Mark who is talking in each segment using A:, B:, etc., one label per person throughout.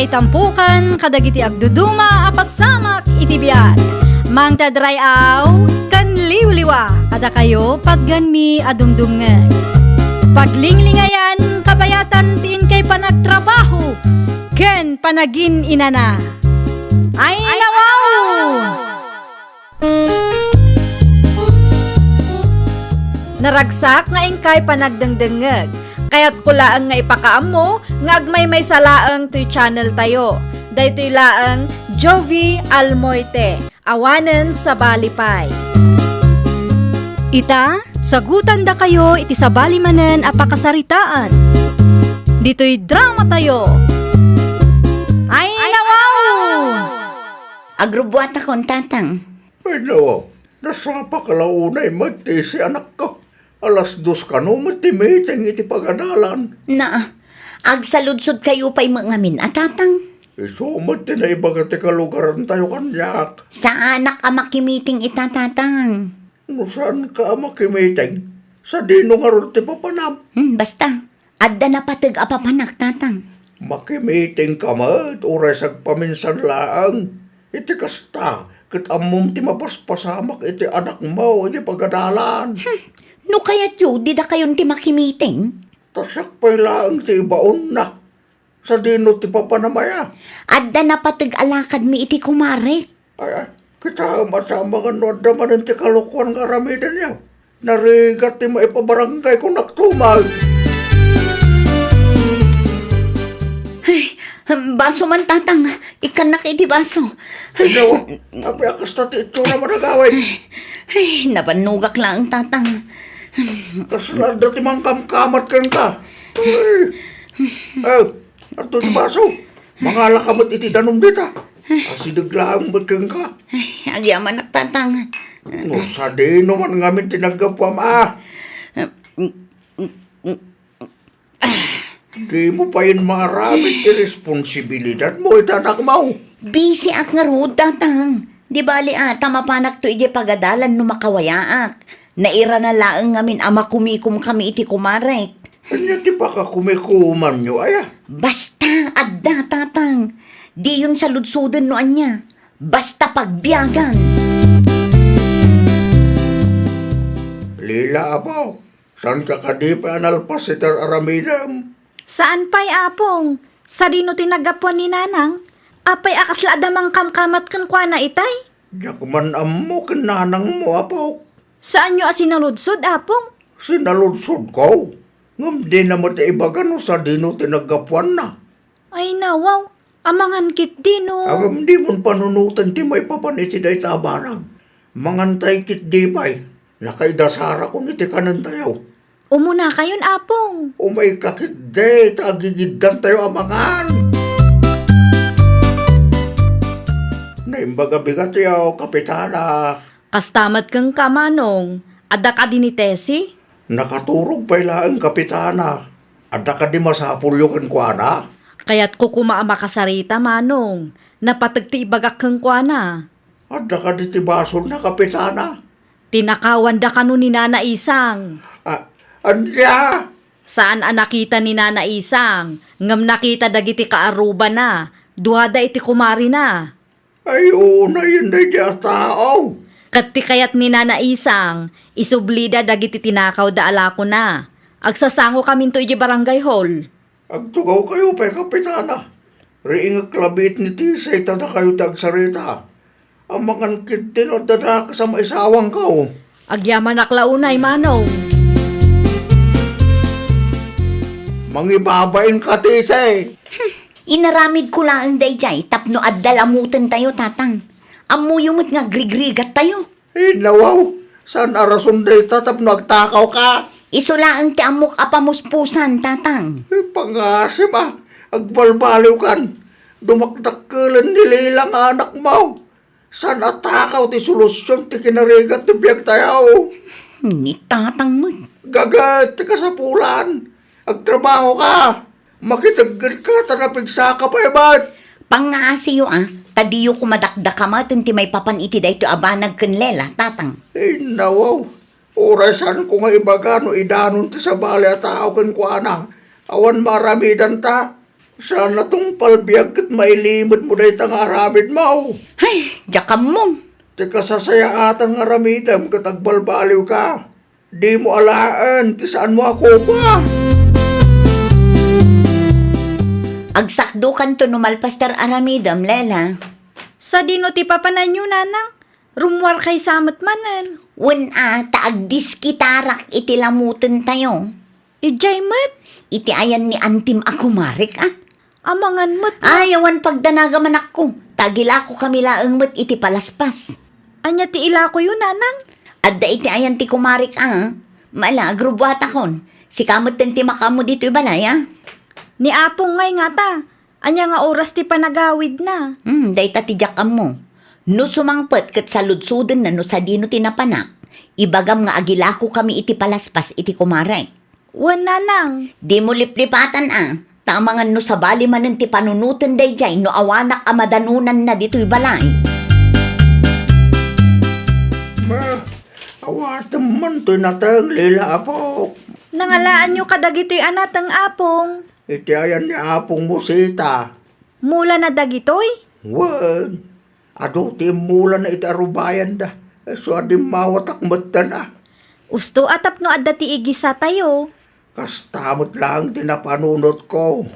A: ngay tampukan kadagiti agduduma apasamak iti biag. Mangtadrayaw kan liwliwa kada kayo pagganmi adumdumngeg. Paglinglingayan kabayatan tiin kay panagtrabaho ken panagin inana. Ay nawaw! Naragsak nga ingkay panagdengdengeg. Kaya't kulaang nga ipakaam mo nga agmay salaang to'y channel tayo. Daytoy laang Jovi Almoite, awanen sa balipay. Ita, sagutan da kayo iti sa balimanen apakasaritaan. Dito'y drama tayo. Ay nawaw!
B: Agrubuat akong tatang.
C: Ay nawa, nasapa ka launay mati si anak ko. Alas 2 ka no, mati-meeting iti pagadalan.
B: Na, agsaludsod kayo pa'y mangamin at tatang.
C: Isumat na ibaga ti kalugaran tayo kanyak.
B: Sa anak ka makimiting ita tatang.
C: No saan ka makimiting? Sa dino nga ron ti papanam.
B: Basta, adda na patag apapanak tatang.
C: Makimiting ka mat, oray sagpaminsan laang. Iti kasta, kat amom ti mapaspasamak iti anak mo, iti pagadalan.
B: No kaya't yu, di da kayon ti makimiting.
C: Tasak pa'y laang ti ibaon na. Sa dino ti papanamaya.
B: Adda na patag alakad mi iti kumare.
C: Ay, kita masama nga no adda man ti kalukuan nga ramidan niya. Narigat ti maipabarangay kung naktumag.
B: Ay, baso man tatang, ikanak iti baso.
C: Ay, nawa, api akas na ti ito na managawin.
B: Ay, nabanugak lang tatang.
C: Kasla dati mang kamkamat kang ka. Ay, ato si baso. Mga lakamot iti danong dita. Asidaglaang ba't kang ka.
B: Ay, agyaman ak tatang.
C: No, sa dino man ngamin tinagapwam Di mo pa yun marami ti responsibilidad mo, itanak mo.
B: Busy ak nga rood tatang. Di bali ata mapanak to iti pagadalan no makawayaak. Naira na laang ngamin ama kumikum kami iti kumarek.
C: Kanya ti pa ka kumikuman nyo, aya.
B: Basta adda tatang. Di yun sa ludsudan no anya. Basta pagbiyagan.
C: Lila apaw, saan ka kadipa analpas si Tar Aramidam?
A: Saan pa'y apong? Sa dino tinagapuan ni nanang? Apay akasla adamang kamkamat kan kwa na itay?
C: Diyak man amo kinanang mo apaw.
A: Saan nyo asinaludsod apong?
C: Sinaludsod ko. Ngam di na mati ibagan sa dino tinagapuan na.
A: Ay nawaw, amangan kit dino.
C: Agam di mon panunutan ti may papaniti day tabarang. Mangantay kit di bay. Nakaidasara ko niti kanan tayo.
A: Umuna kayon apong.
C: Umay kakit day, tagigiddan tayo amangan. Naimbaga bigat yaw, kapitana.
A: Kastamat kang kamanong. Adda ka din ni Tessie?
C: Nakaturog pa ang kapitana. Adda ka di masapul yung kuana.
A: Kaya't kukuma makasarita manong. Napatagti ibagak kang kwa.
C: Adda ka di tibasol na kapitana.
A: Tinakawan da kanu ni Nana Isang.
C: Anya!
A: Saan ang nakita ni Nana Isang? Ngam nakita dagiti kaaruba na. Duhada iti kumari na.
C: Ay, una yun na diya tao.
A: Kati kayat ni Nana Isang, isublida dagiti tinakaw da alako na. Agsasango kami to iti barangay hall.
C: Agtugaw kayo pa kapitana. Riing klabit ni Tisay, tada kayo tagsarita. Ang mga kitin o dada sa maisawang kao.
A: Agyaman aklaunay manong.
C: Mangibabain ka, Tisay.
B: Inaramid ko lang ang dayjay, tapno addalamutan tayo tatang. Amuyumot nga grigrigat tayo.
C: Nawaw, saan arason day tatap nagtakaw ka?
B: Iso lang ang tiamok apamuspusan tatang.
C: Pangasip agbalbaliw kan. Dumakdakkelan nililang anak mo. Saan atakaw ti solusyon ti kinarigat ti biyag tayo?
B: Ni tatang mo.
C: Gagat ti kasapulan. Agtrabaho ka. Makitagad ka, tanapigsa ka pa ibat.
B: Pangasiyo tadiyo kumadakdakamatin ti may papaniti da ito abanag kanlela, tatang.
C: Nawaw, orasan ko nga ibagano idanon ti sa bali at tao kan ko ana. Awan maramidan ta. Sana tong palbiyag kat mailimot mo dahi tang aramid mo.
B: Ay, jakam mo.
C: Ti kasasayaatan nga ramidam kat agbalbaliw ka. Di mo alaan, ti saan mo ako ba?
B: Agsakdukan to numalpastar aramidam, Lela.
A: Sa dino ti papanan nyo, nanang? Rumwar kay samot manan.
B: Taag diskitarak iti lamutan tayo.
A: Ijay mat,
B: Iti ayan ni Antim ako marik
A: amangan mat.
B: Ayawan pagdanaga man ako. Tagila ko kami laang mat iti palaspas.
A: Anya ti ila ko yun, nanang?
B: Adda iti ayan ti kumarik Mala, agrubwat akon. Si kamot ti makamo dito ibalay
A: Ni apong ngay nga ta. Anya nga oras ti panagawid na.
B: Dayta ti jakam mo. No sumangpet kat saludsuden na no sa dino tinapanak. Ibagam nga agilako kami iti palaspas iti kumarik.
A: Wan, nanang.
B: Di mo liplipatan Tamangan no sa bali manen ti panunutan dayjay no awanak amadanunan na dito'y balay.
C: Ma, awat naman to'y natang lila apok.
A: Nangalaan nyo kadagito'y anatang apong.
C: Iti ayan ni apong musita.
A: Mula na dagitoy?
C: Wan, ado ti mula na iti arubayan da. So adim mawatak matan
A: Usto atap no adda ti igisa tayo.
C: Kastamot lang tinapanunot ko.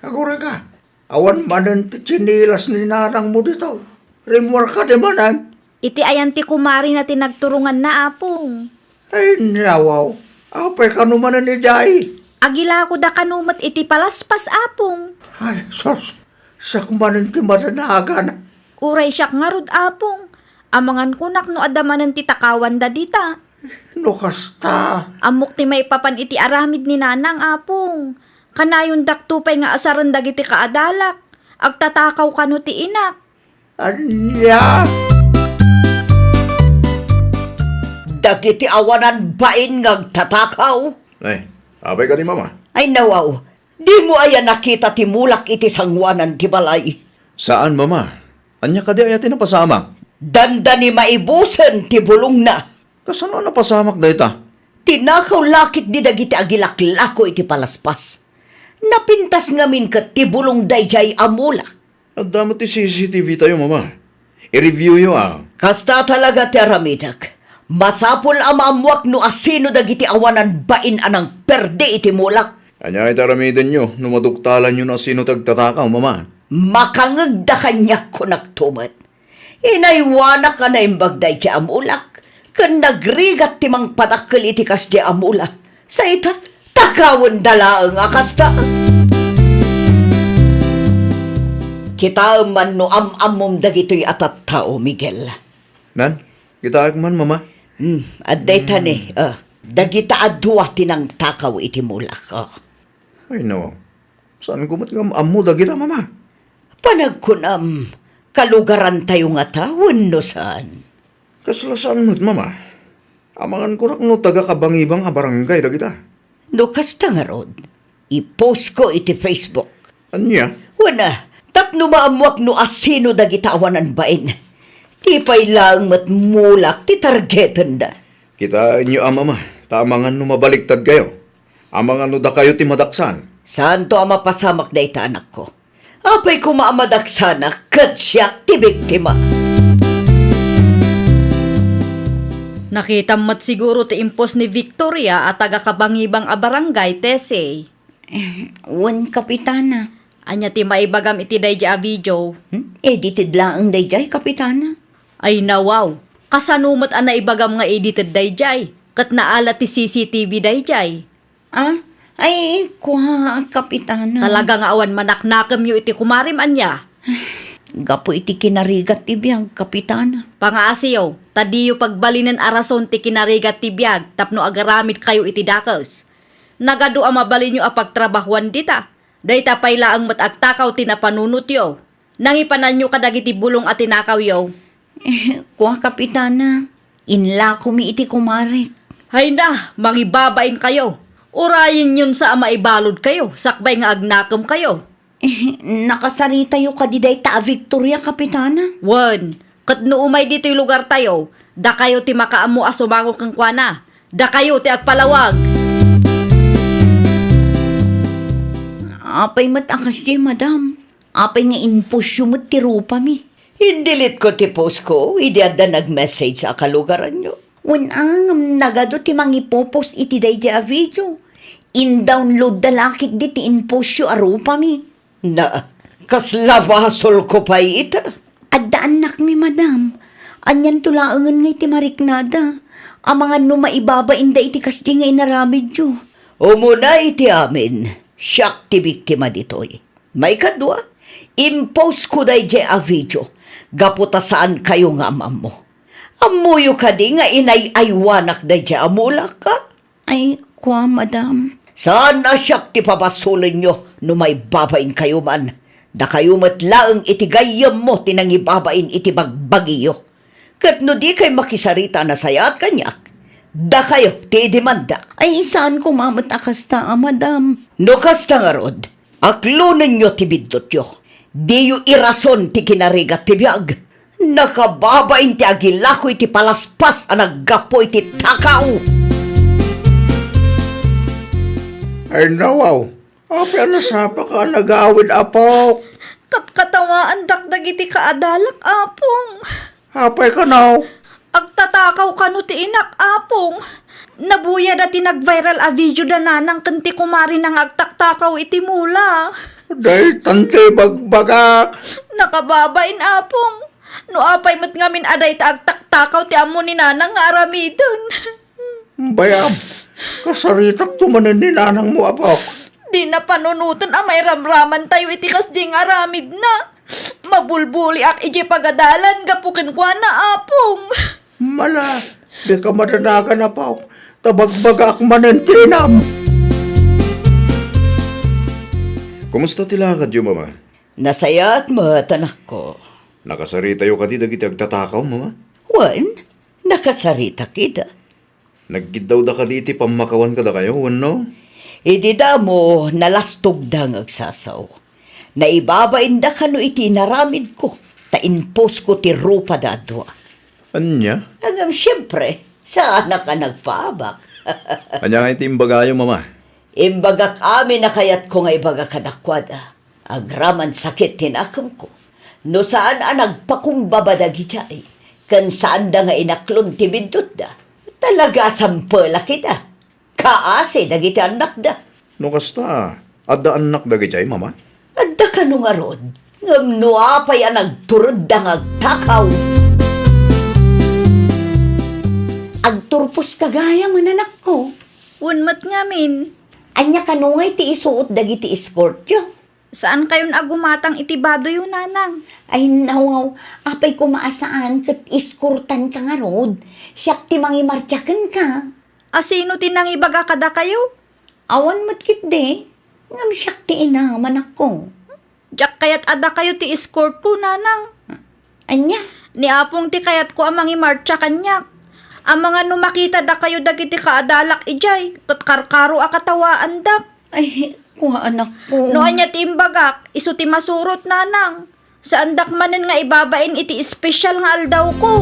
C: Agora ka, awan manan ti chinilas ni nanang mo dito. Rimwar ka di manan.
A: Iti ayan ti kumari na tinagturungan na apong.
C: Ay, nawaw. Apay ka numanan ni Jai.
A: Agila ko da kanumat iti palaspas apong.
C: Ay, sos. Sakmanan ti madanagan.
A: Uray siyak nga rod apong. Amangan kunak no adamanan ti takawan da dita.
C: No kasta.
A: Amok ti may papan iti aramid ni nanang apong. Kanayon daktupay nga asaran dagiti kaadalak. Agtatakaw kano ti inak.
C: Anya?
B: Dagiti awanan bain ngagtatakaw.
D: Ay, abay ka ni mama.
B: Ay nawaw, di mo ayan nakita ti mulak iti sangwanan ti balay.
D: Saan mama? Anya ka di ayatin na pasamak?
B: Danda ni maibusan ti bulong na.
D: Kasano na pasamak da ita?
B: Tinakaw lakit di dagiti agilaklako iti palaspas. Napintas ngamin kat ti bulong dayjay amulak.
D: Nagdamot ti CCTV tayo mama. I-review yo
B: Kasta talaga ti aramidak. Masapol amamuak no asino dagiti awanan bain anang perde iti mulak.
D: Anya ay taramidin nyo, numaduktalan nyo na sino tagtatakaw mama.
B: Makangagda kanya ko nagtumat. Inaywana ka na imbagday ti amulak. Kan nagrigat ti mang patakkel iti kas di amula. Sa ita, takawan dalaang akasta. Kita man no amom dagito'y atat tao, Miguel.
D: Nan, kita man mama.
B: Adday tani, dagita adwa tinang takaw iti mulak.
D: Ay no, saan kumot nga amu da kita mama?
B: Panagkunam, kalugaran tayo nga tawon no saan.
D: Kaslasaan mo't mama. Amangan ko no taga-kabangibang barangay da kita.
B: No kasta nga rod, i-post ko iti Facebook.
D: Anya?
B: Wana, tapno maamuak no asino dagita awanan bain. Tipay lang matmulak ti targetan da.
D: Kita inyo mama, tamangan no mabaliktad kayo. Amangan no da kayo ti madaksan.
B: Saan to ang mapasamak da ita anak ko? Apay ko maamadaksana, katsyak ti biktima.
A: Nakita mo't siguro ti impos ni Victoria at taga-kabangibang a barangay, Tese.
B: Wan kapitana.
A: Anya ti maibagam iti dayja a video.
B: Edited lang ang dayjay, kapitana.
A: Ay nawaw, kasanumot ang naibagam nga edited dayjay. Kat naala ti CCTV dayjay.
B: Ay, kuha, kapitana.
A: Talaga nga awan manaknakam yu iti kumarim anya.
B: Gapo iti kinarigat ti biyag, kapitana.
A: Pangaasiyo, tadiyo pagbalinan arason ti kinarigat ti biyag tapno agaramid kayo iti dakos. Nagado ang mabalin nyo apagtrabahuan dita. Dayta payla ang matagtakaw tinapanunot yo. Nangipanan nyo kadagiti bulong at tinakaw yo.
B: Kuha, kapitana. Inla kumi iti kumarik.
A: Hay na, mangibabain kayo. Urayin yun sa maibalod kayo. Sakbay nga agnakam kayo.
B: Nakasari tayo kadiday ta Victoria, kapitana.
A: Wan, kat no umay dito'y lugar tayo, da kayo ti makaamu asumango kang kwana. Da kayo ti agpalawag.
B: Apay matakas di, madam. Apay nga inpusyo mo ti rupa mi. Indilit ko ti post ko, idada nag-message sa kalugaran nyo. Unang nagado ti mangipopost iti day di a video. In-download dalakit di ti inpusyo a rupa mi. Na, kaslabasol ko pa ita. Adda anak mi, madam. Anyan tulaangan nga iti mariknada. Ang mga numaibaba inda iti kasdi nga inaramid yo. Umuna iti amin, siyak ti biktima ditoy. May kadwa, impose ko day je a video, gaputa saan kayo nga amam mo. Amuyo ka di nga inay-aywanak day je amulak ka. Ay, kwa, madam. Saan na siyak ti pabasulin nyo no may babain kayo man? Da kayo matlaang itigayam mo tinangibabain iti bagbagiyo. Kat no di kay makisarita na sayat kanyak, da kayo ti demanda. Ay, saan ko mamatakas ta, madam? No kasta nga rod, aklunan nyo ti bidot yo. Di yu irason ti kinarigat ti biyag. Nakababain ti agilakoy ti palaspas ang naggapoy ti takaw.
C: Ay nawaw, apya na sapa ka nagawid apok.
A: Katkatawaan dakdag iti kaadalak, apong.
C: Apay ka naw.
A: Agtatakaw ka no ti inak, apong. Nabuya da ti nag-viral a video da nanang kanti kumari nang agtaktakaw iti mula.
C: Day tante bagbagak.
A: Nakababain, apong. No apay mat ngamin aday ta agtaktakaw ti amo ni nanang nga aramidon.
C: Bayam, kasaritak tumanin ni nanang mo apok.
A: Di na panunutan ang may ramraman tayo iti kasding aramid na. Mabulbuli ak ije pagadalan gapukin kwa na, apong.
C: Mala, di ka madanagan apok. Tabagbagak manentinam.
D: Kumusta tilakad yo, mama?
B: Nasayat mo, tanak ko.
D: Nakasarita yo kadi dagiti agtatakaw, mama?
B: Wan, nakasarita kita.
D: Naggidaw da kadi iti pamakawan kada kayo, no?
B: Idi da mo nalastog da ngagsasaw. Naibabain da kano iti naramid ko. Ta-impose ko ti rupa da adwa.
D: Anya?
B: Hanggang siyempre, saan na ka nagpaabak?
D: Anya nga iti imbagayo, mama?
B: Imbaga kami na kayat ko nga ibaga kadakwada. Agraman sakit tinakam ko. No saan nagpakumbaba da gijay. Kan saan da nga inaklon ti bidot da. Talaga sampala kita. Kaase dagiti anak da.
D: No kasta, adda anak dagiti mama?
B: Adda ka nung arod. Ngam no apay nagturod da ngagtakaw. Agturpos kagaya mananak ko.
A: Unmat ngamin.
B: Anya kanungay ti isuot dagiti escort yo.
A: Saan kayo agumatang itibado yun, nanang?
B: Ay nawaw, apay kumaasaan kat iskurtan ka nga rod. Siyak ti mangimartyakan ka.
A: Asino tinang ibaga kada kayo?
B: Awan matkit de. Ngam siyak ti ina, manak ko.
A: Diyak kayat ada kayo ti escort ko, nanang.
B: Anya?
A: Ni apong ti kayat ko amang imarcha kanyak. Ang mga numakita da kayo dagiti kaadalak ijay. Kat karkaro akatawaan dak.
B: Ay, kuha anak ko.
A: No anya ti imbagak, iso ti masurot, nanang. Saan dak manen nga ibabain iti espesyal nga aldaw ko.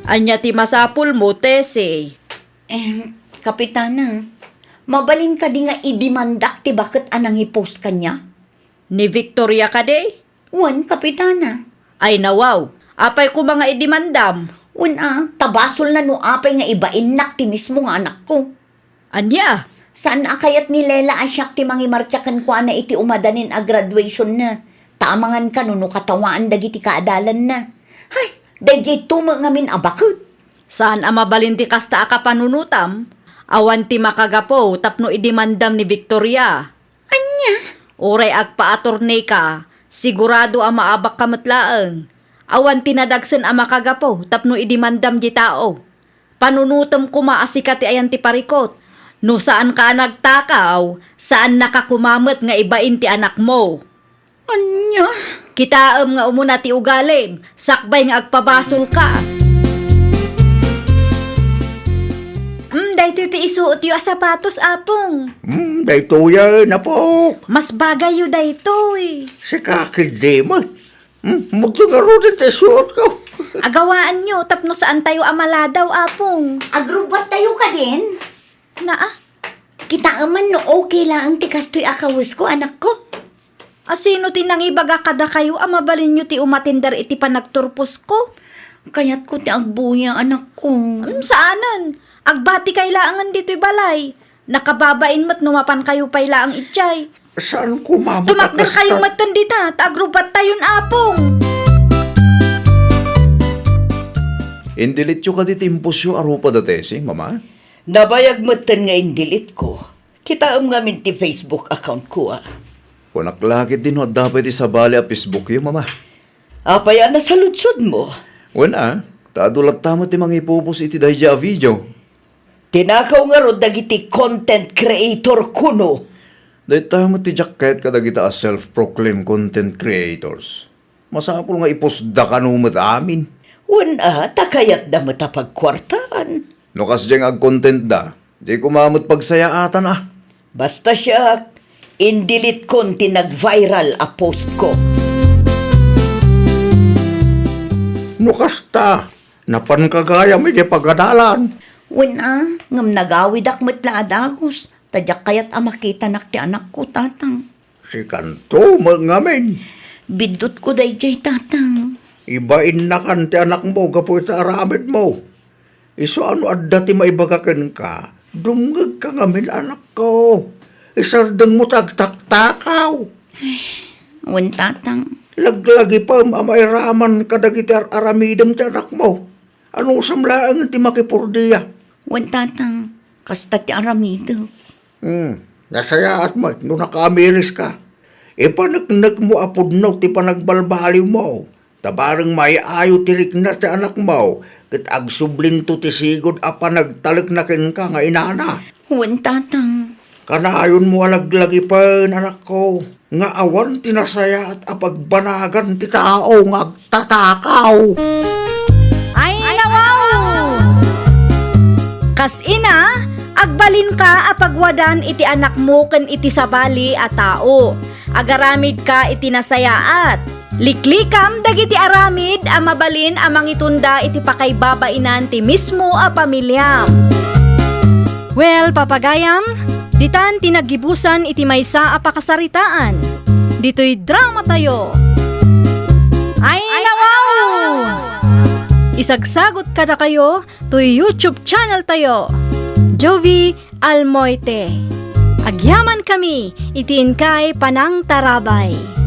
A: Anya ti masapul mo, Tese.
B: Kapitana, mabalin ka di nga idimandak ti bakit anang i-post kanya?
A: Ni Victoria ka de?
B: Wan, kapitana.
A: Ay nawaw, apay ko mga idimandam.
B: Tabasol na no apay nga ibainak ti mismo nga anak ko.
A: Anya?
B: Saan akayat ni Lela asyak ti mangimartyakan ko na iti umadanin a graduation na. Tamangan ka no katawaan dagiti kaadalan na. Hay, dagiti tumo ngamin abakot.
A: Saan ang mabalinti kasta aka panunutam? Awan ti makagapo tapno idimandam ni Victoria.
B: Anya?
A: Oray agpa-atorney ka, sigurado ang maabak kamatlaang. Awan tinadagsen ang makagapo tapno idimandam di tao. Panunutam kumaasikat ti ayan ti parikot. No saan ka nagtakaw, saan nakakumamot nga ibain ti anak mo.
B: Anya?
A: Kitaam nga umuna ti ugalim, sakbay nga agpabasol ka. Dahito ti isuot yu a sapatos, apong.
C: Daytoy na po.
A: Mas bagay yu daytoy.
C: Si kakildi mo. Magtugaro din tayo suot ko.
A: Agawaan nyo, tapno saan tayo amaladaw, apong.
B: Agrubat tayo ka din?
A: Naa,
B: kita aman no okay lang ang tikastoy akawis ko, anak ko.
A: Asino tinang ibaga kada kayo mabalin nyo ti umatindar iti panagturpos ko?
B: Kaya't ko ti agbuya, anak ko.
A: Saanan? Agbati kay laangan dito'y balay. Nakababain mo't numapan kayo pay laang itchay.
C: Saan ko mamatakas?
A: Tumakder kayong matandita, tagrubat tayon apong.
D: Indilityo ka di timpusyo arupa datesi, mama?
B: Nabayag matan nga indilit ko. Kita nga min ti Facebook account ko, ah.
D: Kunaklakit din ho, dapat isabali a Facebook yung mama.
B: Apaya na sa lutsod mo.
D: Wala, tadulat tamo ti mga ipupos iti dahil a video.
B: Tinakaw nga ro dagiti content creator kuno.
D: Dahil tamo ti jacket kadagita as self-proclaimed content creators. Masapol nga iposda ka numot amin.
B: Wala, takayat da matapagkwartaan.
D: No kasyang ag-content da, di kumamot pagsayaatan ah.
B: Basta siya, indilit kon tinag-viral a post ko.
C: Nukasta, napankagaya may di pagadalan.
B: Wala, ngam nagawid ak matla adagos. Tadyak kayat makita nak ti anak ko, tatang.
C: Si Kanto, mangamin.
B: Bidot ko day jay, tatang.
C: Ibain na kan ti anak mo, kapoy sa aramid mo. Iso ano adda ti maibagakan ka, dumgag ka ngamin anak ko. Isardang mo tagtaktakaw.
B: Wan, tatang.
C: Laglagi pa mamayraman kadagiti aramidam ti anak mo. Ano samlaang ti makipurdiya?
B: Wan, tatang. Kasta ti aramido.
C: Nasaya at mo, no nakamiris ka. Ipanagnak mo apudnaw ti panagbalbaliw mo. Tabarang may ayo tirik na ti anak mo. Kat agsubling to ti sigod a panagtalagnakin ka nga inana.
B: Wan, tatang.
C: Kanayon mo alaglagi pa, anak ko. Nga awan tinasaya at apagbanagan ti tao nga agtatakaw.
A: Ay, nawaw! Kas ina, agbalin ka apagwadan iti anak mo ken iti sabali a tao. Agaramid ka iti nasayaat. Liklikam dagiti aramid a mabalin a mangitunda iti pakaybabainan ti mismo a pamilyam. Well, papagayam, ditan tinagibusan iti maysa a pakasaritaan. Dito'y drama tayo. Ay, nawaw! Isagsagot kada kayo to YouTube channel tayo. Jovi Almoite. Agyaman kami, itiin kay Panang Tarabay.